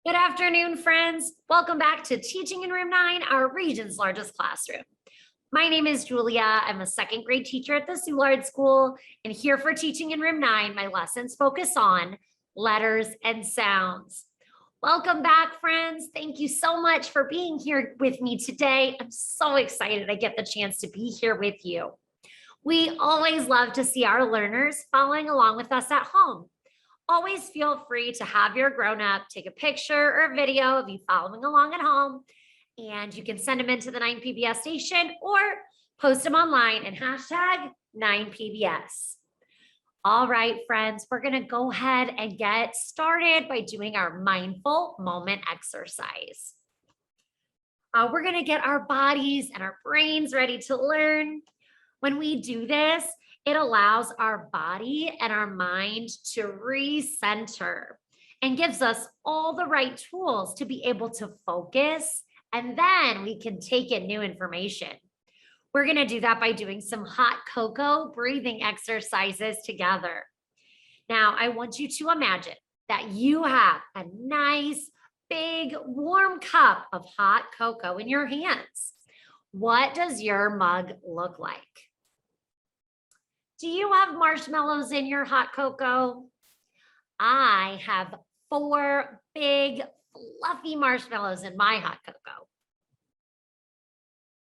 Good afternoon, friends. Welcome back to Teaching in Room 9, our region's largest classroom. My name is Julia. I'm a second grade teacher at the Soulard School, and here for Teaching in Room 9, my lessons focus on letters and sounds. Welcome back, friends. Thank you so much for being here with me today. I'm so excited I get the chance to be here with you. We always love to see our learners following along with us at home. Always feel free to have your grown-up take a picture or video of you following along at home, and you can send them into the 9PBS station or post them online and hashtag 9PBS. All right, friends, we're going to go ahead and get started by doing our mindful moment exercise. We're going to get our bodies and our brains ready to learn. When we do this, it allows our body and our mind to recenter and gives us all the right tools to be able to focus, and then we can take in new information. We're going to do that by doing some hot cocoa breathing exercises together. Now, I want you to imagine that you have a nice, big, warm cup of hot cocoa in your hands. What does your mug look like? Do you have marshmallows in your hot cocoa? I have 4 big, fluffy marshmallows in my hot cocoa.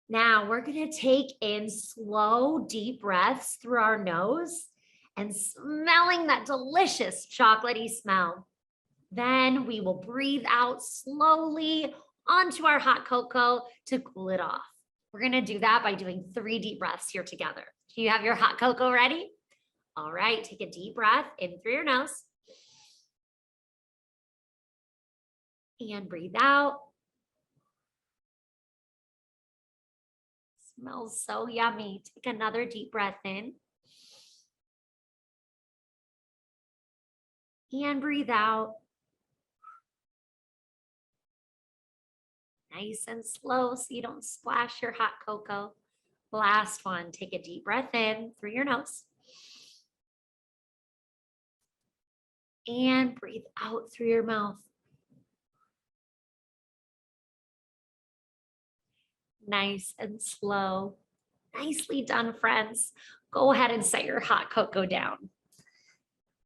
Now we're going to take in slow, deep breaths through our nose and smelling that delicious chocolatey smell. Then we will breathe out slowly onto our hot cocoa to cool it off. We're going to do that by doing 3 deep breaths here together. Do you have your hot cocoa ready? All right, take a deep breath in through your nose. And breathe out. Smells so yummy. Take another deep breath in. And breathe out. Nice and slow so you don't splash your hot cocoa. Last one, take a deep breath in through your nose. And breathe out through your mouth. Nice and slow. Nicely done, friends. Go ahead and set your hot cocoa down.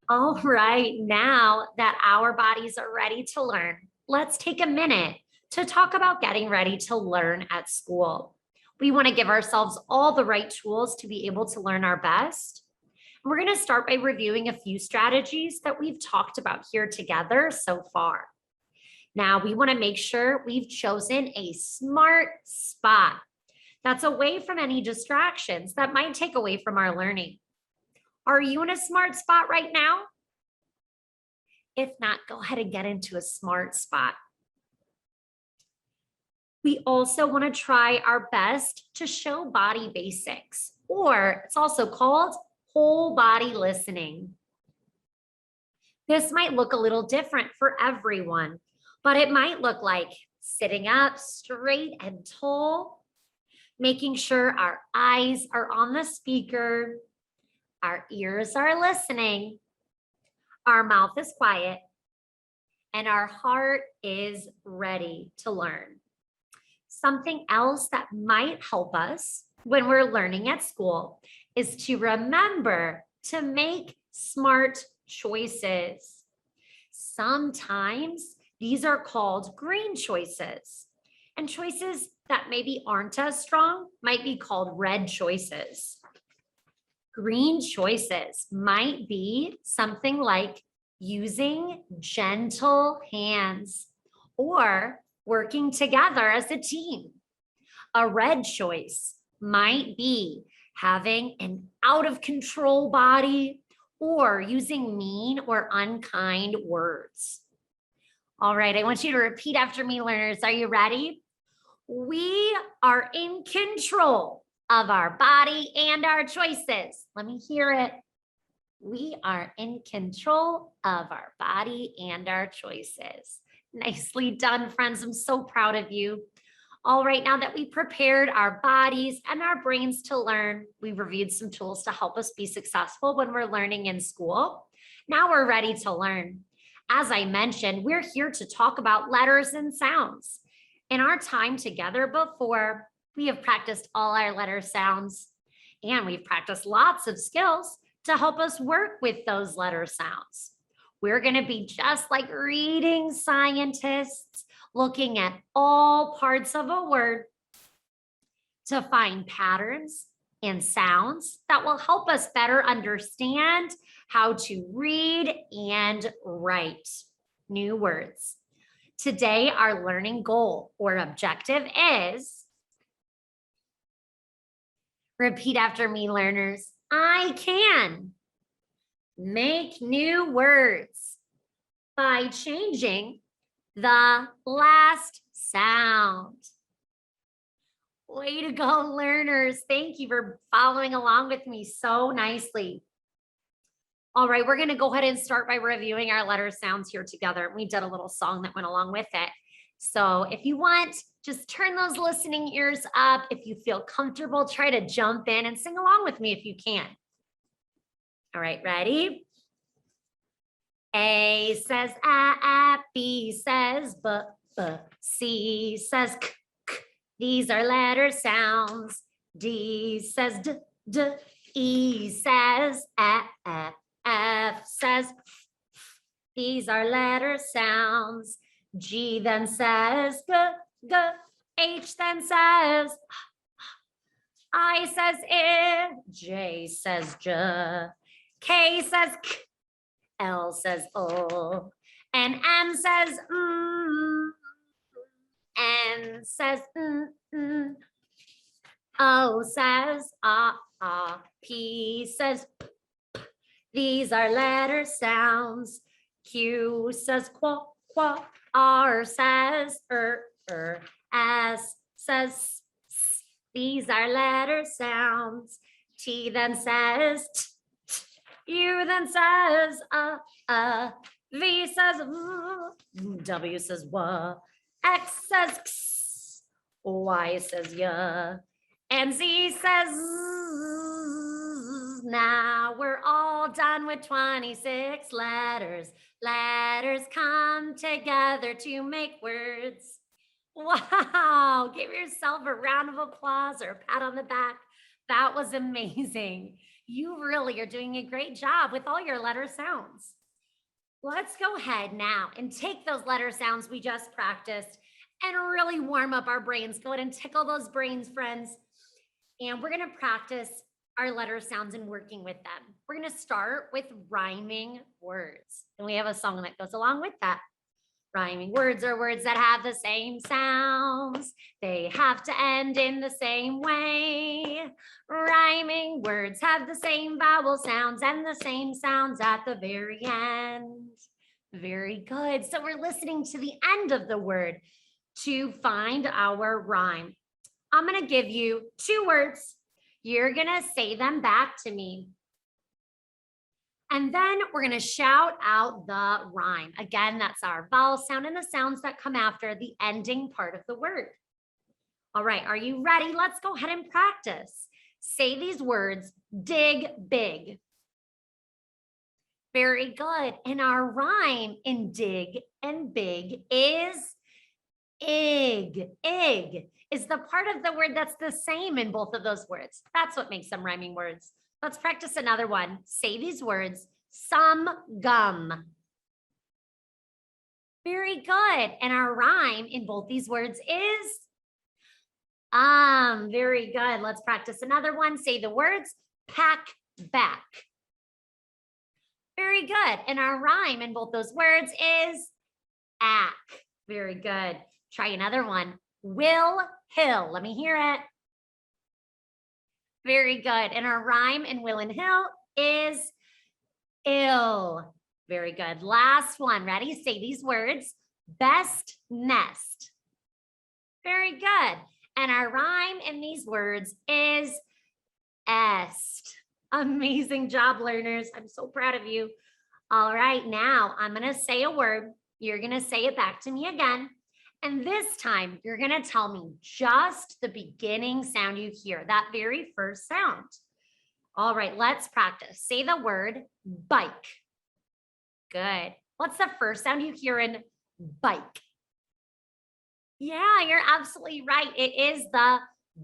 All right, now that our bodies are ready to learn, let's take a minute to talk about getting ready to learn at school. We want to give ourselves all the right tools to be able to learn our best. We're going to start by reviewing a few strategies that we've talked about here together so far. Now, we want to make sure we've chosen a smart spot that's away from any distractions that might take away from our learning. Are you in a smart spot right now? If not, go ahead and get into a smart spot. We also want to try our best to show body basics, or it's also called whole body listening. This might look a little different for everyone, but it might look like sitting up straight and tall, making sure our eyes are on the speaker, our ears are listening, our mouth is quiet, and our heart is ready to learn. Something else that might help us when we're learning at school is to remember to make smart choices. Sometimes these are called green choices, and choices that maybe aren't as strong might be called red choices. Green choices might be something like using gentle hands or working together as a team. A red choice might be having an out of control body or using mean or unkind words. All right, I want you to repeat after me, learners. Are you ready? We are in control of our body and our choices. Let me hear it. We are in control of our body and our choices. Nicely done, friends. I'm so proud of you. All right, now that we prepared our bodies and our brains to learn, we reviewed some tools to help us be successful when we're learning in school. Now we're ready to learn. As I mentioned, we're here to talk about letters and sounds. In our time together before, we have practiced all our letter sounds, and we've practiced lots of skills to help us work with those letter sounds. We're going to be just like reading scientists, looking at all parts of a word to find patterns and sounds that will help us better understand how to read and write new words. Today, our learning goal or objective is, repeat after me, learners, I can make new words by changing the last sound. Way to go, learners. Thank you for following along with me so nicely. All right, we're going to go ahead and start by reviewing our letter sounds here together. We did a little song that went along with it. So if you want, just turn those listening ears up. If you feel comfortable, try to jump in and sing along with me if you can. All right, ready? A says a, B says b, C says k, k. These are letter sounds. D says d, d. E says a, F says f, f. These are letter sounds. G then says g, g. H then says I says I. J says j. K says k. L says O. And M says N says O says P says p. These are letter sounds. Q says qua, qua. R says S says s. These are letter sounds. T then says t, t. U then says V says v. W says w. X says x. Y says y. And Z says z. Now we're all done with 26 letters. Letters come together to make words. Wow, give yourself a round of applause or a pat on the back. That was amazing. You really are doing a great job with all your letter sounds. Let's go ahead now and take those letter sounds we just practiced and really warm up our brains. Go ahead and tickle those brains, friends. And we're going to practice our letter sounds and working with them. We're going to start with rhyming words. And we have a song that goes along with that. Rhyming words are words that have the same sounds. They have to end in the same way. Rhyming words have the same vowel sounds and the same sounds at the very end. Very good. So we're listening to the end of the word to find our rhyme. I'm going to give you 2 words. You're going to say them back to me. And then we're going to shout out the rhyme. Again, that's our vowel sound and the sounds that come after the ending part of the word. All right, are you ready? Let's go ahead and practice. Say these words, dig big. Very good. And our rhyme in dig and big is ig. Ig is the part of the word that's the same in both of those words. That's what makes them rhyming words. Let's practice another one. Say these words, some gum. Very good. And our rhyme in both these words is very good. Let's practice another one. Say the words, pack back. Very good. And our rhyme in both those words is ack. Very good. Try another one. Will hill. Let me hear it. Very good. And our rhyme in will and hill is ill. Very good. Last one. Ready? Say these words. Best nest. Very good. And our rhyme in these words is est. Amazing job, learners. I'm so proud of you. All right. Now I'm going to say a word. You're going to say it back to me again. And this time, you're going to tell me just the beginning sound you hear, that very first sound. All right, let's practice. Say the word bike. Good. What's the first sound you hear in bike? Yeah, you're absolutely right. It is the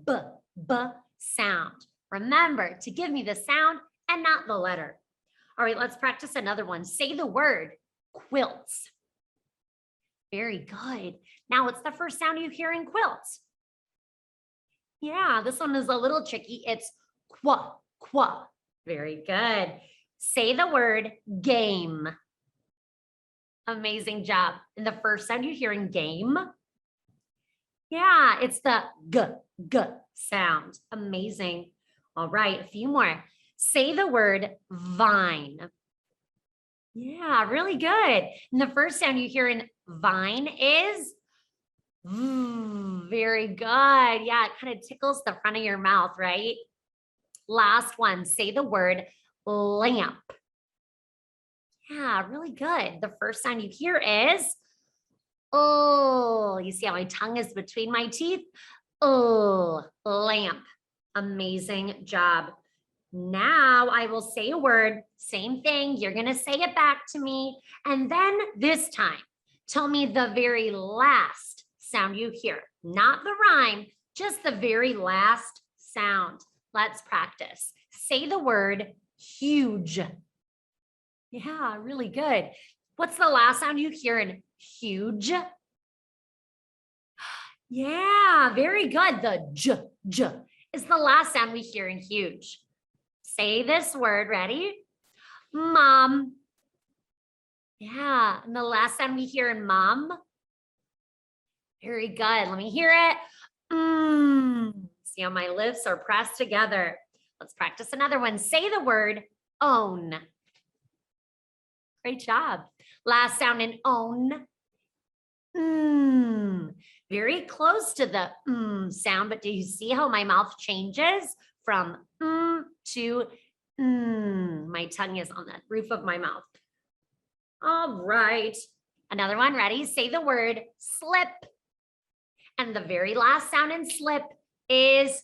b sound. Remember to give me the sound and not the letter. All right, let's practice another one. Say the word quilts. Very good. Now, what's the first sound you hear in quilts? Yeah, this one is a little tricky. It's qua, qua. Very good. Say the word game. Amazing job. And the first sound you hear in game? Yeah, it's the g sound. Amazing. All right, a few more. Say the word vine. Yeah, really good. And the first sound you hear in vine is very good. Yeah, it kind of tickles the front of your mouth, right? Last one, say the word lamp. Yeah, really good. The first sound you hear is, oh, you see how my tongue is between my teeth? Oh, lamp. Amazing job. Now I will say a word, same thing. You're going to say it back to me. And then this time, tell me the very last sound you hear, not the rhyme, just the very last sound. Let's practice. Say the word huge. Yeah, really good. What's the last sound you hear in huge? Yeah, very good. The j is the last sound we hear in huge. Say this word, ready? Mom. Yeah, and the last sound we hear in mom? Very good. Let me hear it. See how my lips are pressed together. Let's practice another one. Say the word own. Great job. Last sound in own. Very close to the sound, but do you see how my mouth changes from to my tongue is on the roof of my mouth. All right. Another one. Ready? Say the word slip. And the very last sound in slip is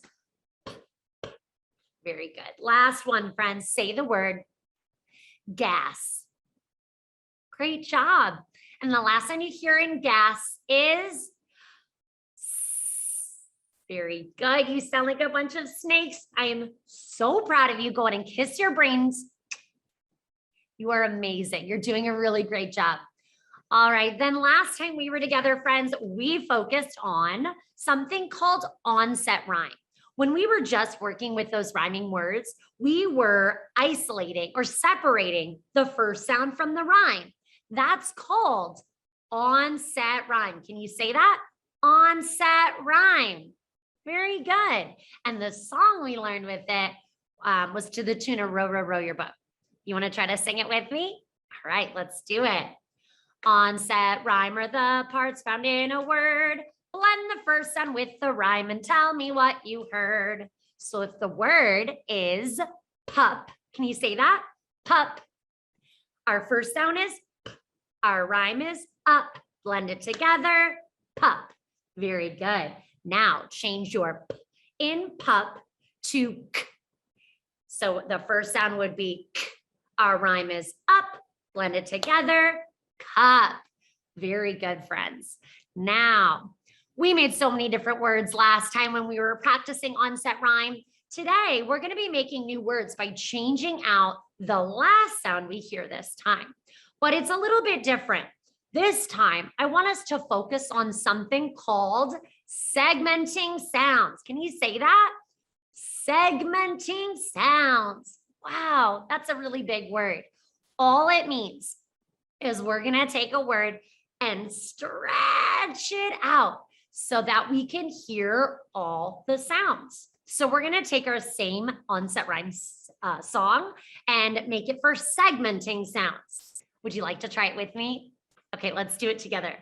very good. Last one, friends. Say the word gas. Great job. And the last sound you hear in gas is very good. You sound like a bunch of snakes. I am so proud of you. Go ahead and kiss your brains. You are amazing. You're doing a really great job. All right, then last time we were together, friends, we focused on something called onset rhyme. When we were just working with those rhyming words, we were isolating or separating the first sound from the rhyme. That's called onset rhyme. Can you say that? Onset rhyme. Very good. And the song we learned with it was to the tune of Row, Row, Row Your Boat. You want to try to sing it with me? All right, let's do it. Onset rhyme are the parts found in a word. Blend the first sound with the rhyme and tell me what you heard. So if the word is pup, can you say that? Pup. Our first sound is p. Our rhyme is up. Blend it together. Pup. Very good. Now change your p in pup to k. So the first sound would be k. Our rhyme is up. Blend it together. Cup. Very good, friends. Now, we made so many different words last time when we were practicing onset rhyme. Today, we're going to be making new words by changing out the last sound we hear this time. But it's a little bit different. This time, I want us to focus on something called segmenting sounds. Can you say that? Segmenting sounds. Wow, that's a really big word. All it means is we're going to take a word and stretch it out so that we can hear all the sounds. So we're going to take our same onset rhyme song and make it for segmenting sounds. Would you like to try it with me? Okay, let's do it together.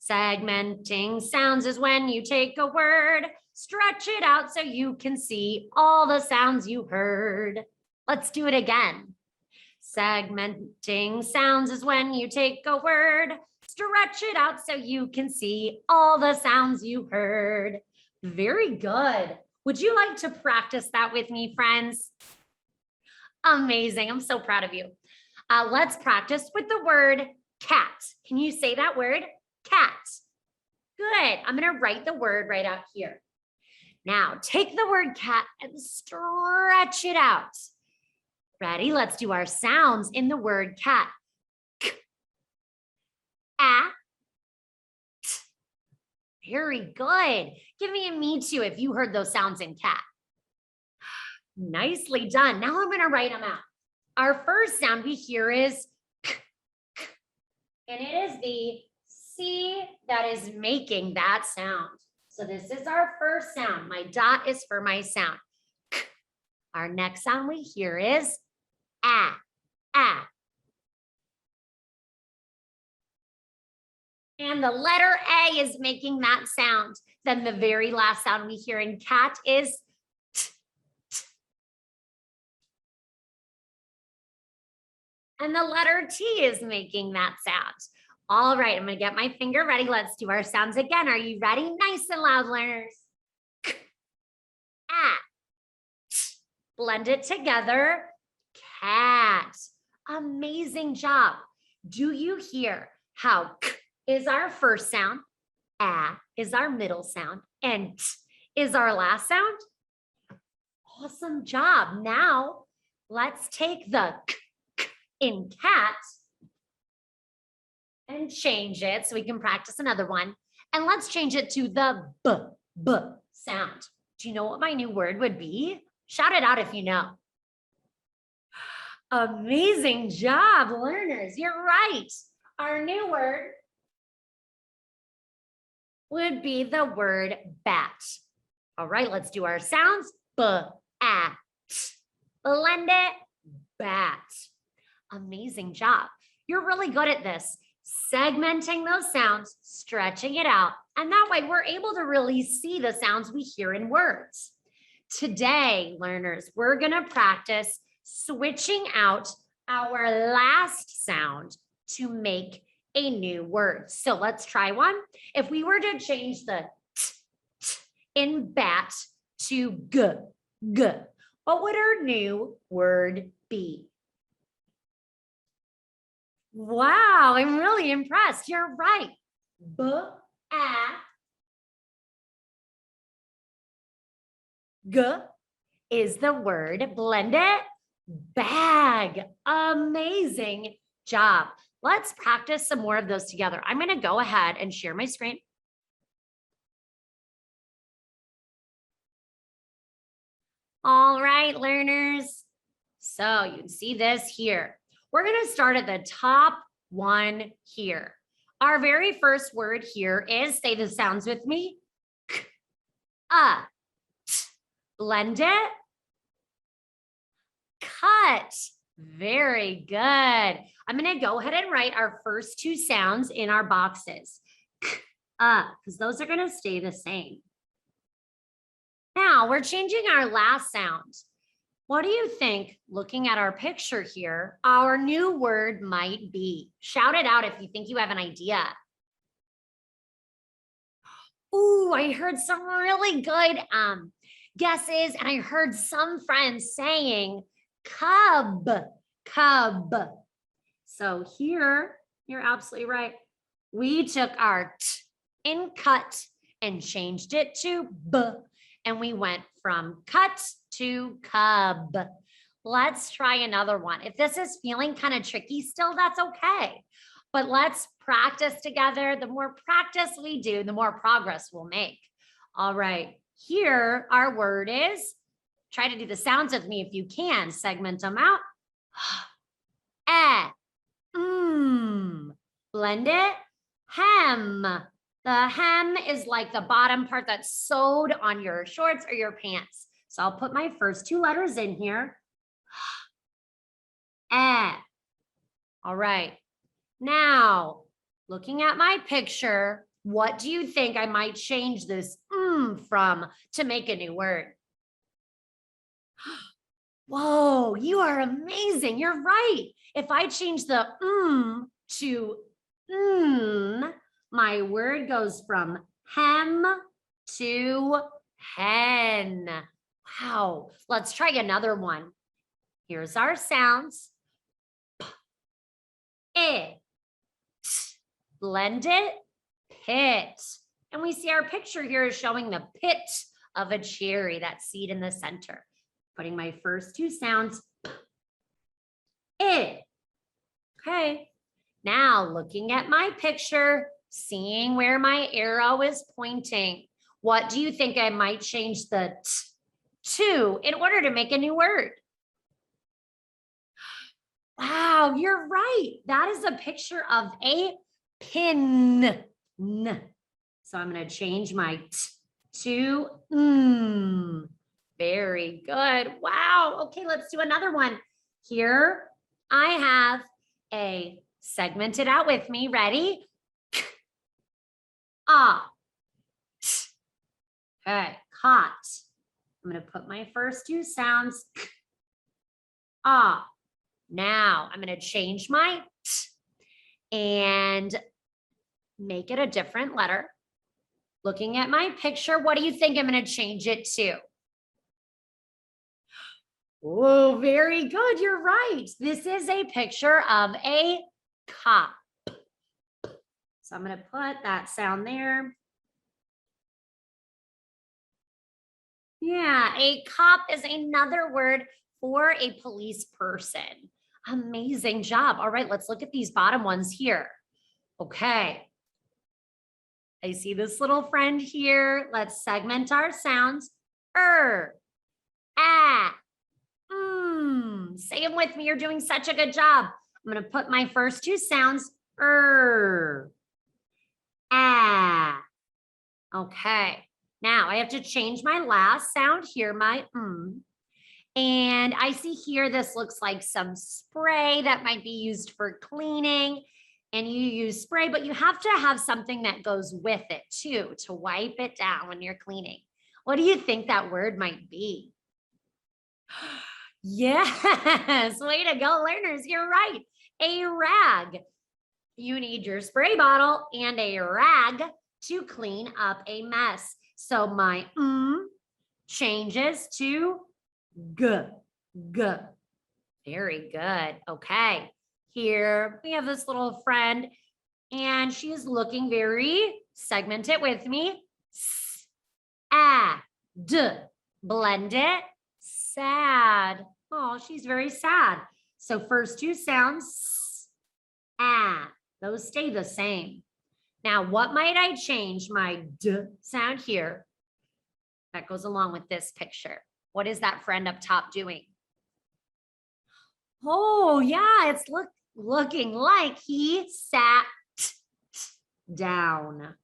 Segmenting sounds is when you take a word, stretch it out so you can see all the sounds you heard. Let's do it again. Segmenting sounds is when you take a word, stretch it out so you can see all the sounds you heard. Very good. Would you like to practice that with me, friends? Amazing. I'm so proud of you. Let's practice with the word cat. Can you say that word? Cat. Good. I'm going to write the word right out here. Now, take the word cat and stretch it out. Ready? Let's do our sounds in the word cat. K, a, t. Very good. Give me a me too if you heard those sounds in cat. Nicely done. Now I'm going to write them out. Our first sound we hear is k, k, and it is the C that is making that sound. So this is our first sound. My dot is for my sound. K. Our next sound we hear is a, a. And the letter A is making that sound. Then the very last sound we hear in cat is t, t. And the letter T is making that sound. All right, I'm going to get my finger ready. Let's do our sounds again. Are you ready? Nice and loud, learners. K, a, t. Blend it together. Cat. Amazing job. Do you hear how k is our first sound, a is our middle sound, and t is our last sound? Awesome job. Now, let's take the k, k in cat and change it so we can practice another one. And let's change it to the b sound. Do you know what my new word would be? Shout it out if you know. Amazing job, learners. You're right. Our new word would be the word bat. All right, let's do our sounds. B-a-t. Blend it, bat. Amazing job. You're really good at this. Segmenting those sounds, stretching it out, and that way we're able to really see the sounds we hear in words. Today, learners, we're going to practice switching out our last sound to make a new word. So let's try one. If we were to change the t, t in bat to g, g, what would our new word be? Wow, I'm really impressed. You're right. G is the word. Blend it. Bag. Amazing job. Let's practice some more of those together. I'm going to go ahead and share my screen. All right, learners. So you can see this here. We're going to start at the top one here. Our very first word here is, say the sounds with me, k, a, t. Blend it. Cut. Very good. I'm going to go ahead and write our first two sounds in our boxes. K, because those are going to stay the same. Now we're changing our last sound. What do you think, looking at our picture here, our new word might be? Shout it out if you think you have an idea. Ooh, I heard some really good guesses, and I heard some friends saying cub, cub. So here, you're absolutely right. We took our t in cut and changed it to b, and we went from cut to cub. Let's try another one. If this is feeling kind of tricky still, that's okay. But let's practice together. The more practice we do, the more progress we'll make. All right, here our word is, try to do the sounds with me if you can, segment them out. Blend it, hem. The hem is like the bottom part that's sewed on your shorts or your pants. So I'll put my first two letters in here. All right. Now, looking at my picture, what do you think I might change this from to make a new word? Whoa, you are amazing. You're right. If I change the to my word goes from hem to hen. Wow. Let's try another one. Here's our sounds. P, blend it, pit. And we see our picture here is showing the pit of a cherry, that seed in the center. Putting my first two sounds, it. Okay. Now looking at my picture, seeing where my arrow is pointing, what do you think I might change the t to in order to make a new word? Wow, you're right. That is a picture of a pin. So I'm going to change my t to Very good. Wow. Okay, let's do another one. Here I have a segment it out with me. Ready? Ah. Okay, caught. I'm going to put my first two sounds. Ah. Now I'm going to change my t and make it a different letter. Looking at my picture, what do you think I'm going to change it to? Oh, very good. You're right. This is a picture of a cup. So I'm going to put that sound there. Yeah, a cop is another word for a police person. Amazing job. All right, let's look at these bottom ones here. Okay. I see this little friend here. Let's segment our sounds. Ah, Say them with me. You're doing such a good job. I'm going to put my first two sounds. Ah. Okay. Now I have to change my last sound here, my And I see here, this looks like some spray that might be used for cleaning. And you use spray, but you have to have something that goes with it too, to wipe it down when you're cleaning. What do you think that word might be? Yes, way to go, learners. You're right. A rag. You need your spray bottle and a rag to clean up a mess. So my changes to g. Very good. Okay. Here we have this little friend and she's looking very segmented with me. Blend it. Sad. Oh, she's very sad. So first two sounds, those stay the same. Now, what might I change my d sound here? That goes along with this picture. What is that friend up top doing? Oh, yeah, it's looking like he sat down.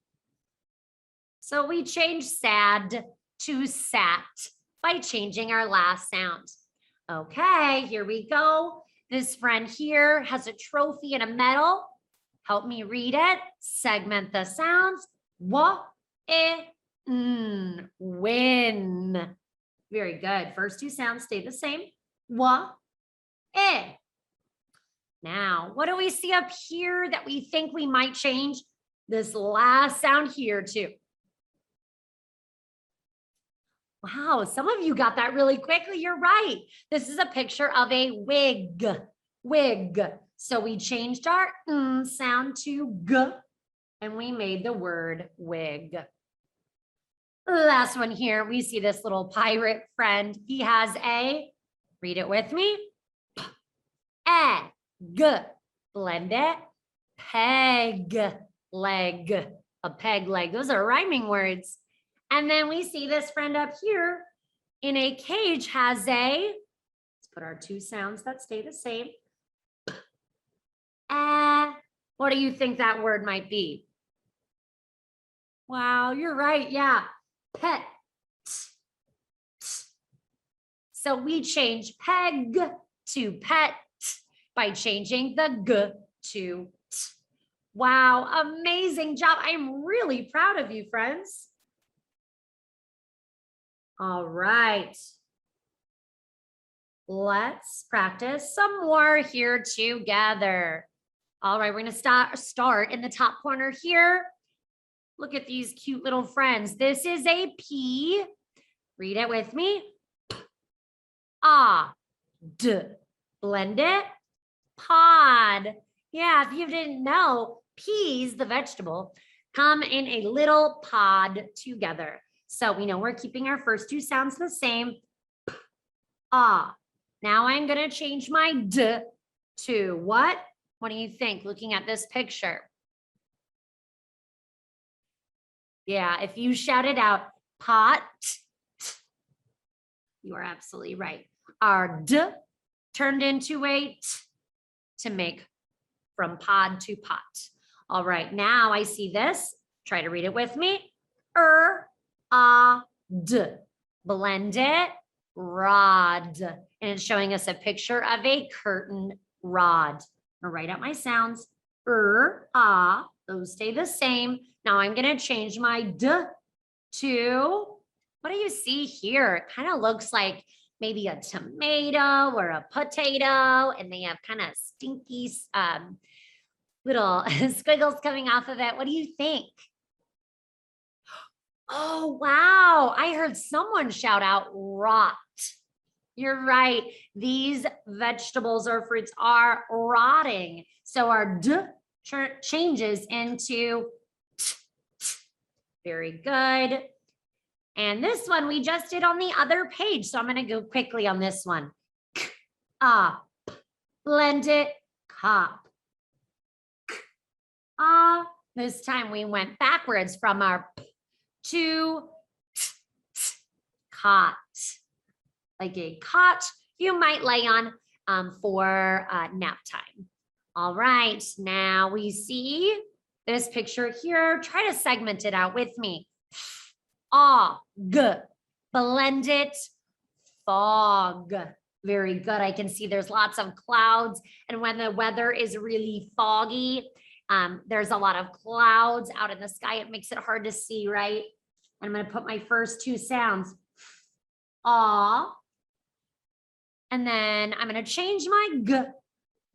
So we change sad to sat by changing our last sound. Okay, here we go. This friend here has a trophy and a medal. Help me read it. Segment the sounds. Win. Very good. First two sounds stay the same. Now, what do we see up here that we think we might change? This last sound here too. Wow, some of you got that really quickly. You're right. This is a picture of a wig. So we changed our sound to g, and we made the word wig. Last one here, we see this little pirate friend. He has a, read it with me, blend it, peg leg, a peg leg. Those are rhyming words. And then we see this friend up here in a cage has a, let's put our two sounds that stay the same. What do you think that word might be? Wow, you're right. Yeah, pet. So we change peg to pet by changing the g to t. Wow, amazing job. I'm really proud of you, friends. All right. Let's practice some more here together. All right, we're going to start in the top corner here. Look at these cute little friends. This is a P. Read it with me. Blend it. Pod. Yeah, if you didn't know, peas, the vegetable, come in a little pod together. So we know we're keeping our first two sounds the same. P, ah. Now I'm going to change my D to what? What do you think looking at this picture? Yeah, if you shout it out, pot, you are absolutely right. Our D turned into a T to make from pod to pot. All right, now I see this. Try to read it with me. D. Blend it, rod. And it's showing us a picture of a curtain rod. I'm gonna write out my sounds. Those stay the same. Now I'm gonna change my D to, what do you see here? It kind of looks like maybe a tomato or a potato, and they have kind of stinky little squiggles coming off of it. What do you think? Oh, wow. I heard someone shout out rot. You're right. These vegetables or fruits are rotting. So our D changes into T. Very good. And this one we just did on the other page. So I'm going to go quickly on this one. Blend it, cop. This time we went backwards from our P to T, cot. Like a cot you might lay on for nap time. All right, now we see this picture here. Try to segment it out with me. Blend it, fog. Very good. I can see there's lots of clouds, and when the weather is really foggy, there's a lot of clouds out in the sky. It makes it hard to see, right? And I'm going to put my first two sounds. And then I'm going to change my G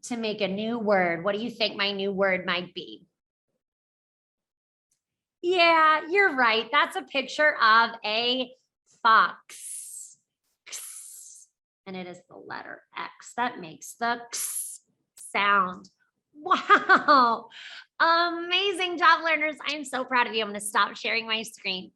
to make a new word. What do you think my new word might be? Yeah, you're right. That's a picture of a fox. And it is the letter X that makes the X sound. Wow. Amazing job, learners. I am so proud of you. I'm going to stop sharing my screen.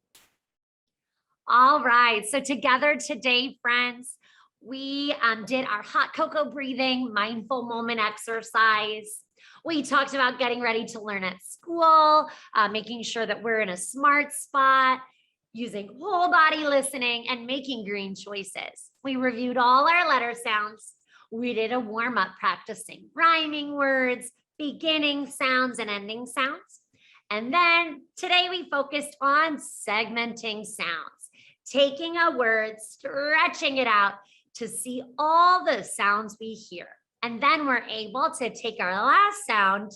All right. So together today, friends, we did our hot cocoa breathing mindful moment exercise. We talked about getting ready to learn at school, making sure that we're in a smart spot, using whole body listening, and making green choices. We reviewed all our letter sounds. We did a warm-up practicing rhyming words, beginning sounds, and ending sounds. And then today we focused on segmenting sounds, taking a word, stretching it out to see all the sounds we hear. And then we're able to take our last sound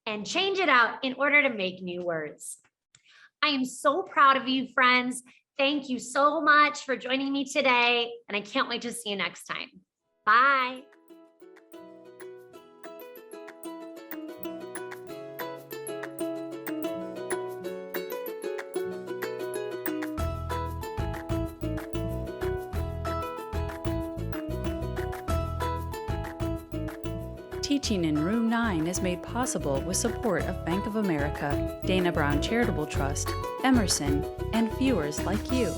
and change it out in order to make new words. I am so proud of you, friends. Thank you so much for joining me today, and I can't wait to see you next time. Bye. Teaching in Room 9 is made possible with support of Bank of America, Dana Brown Charitable Trust, Emerson, and viewers like you.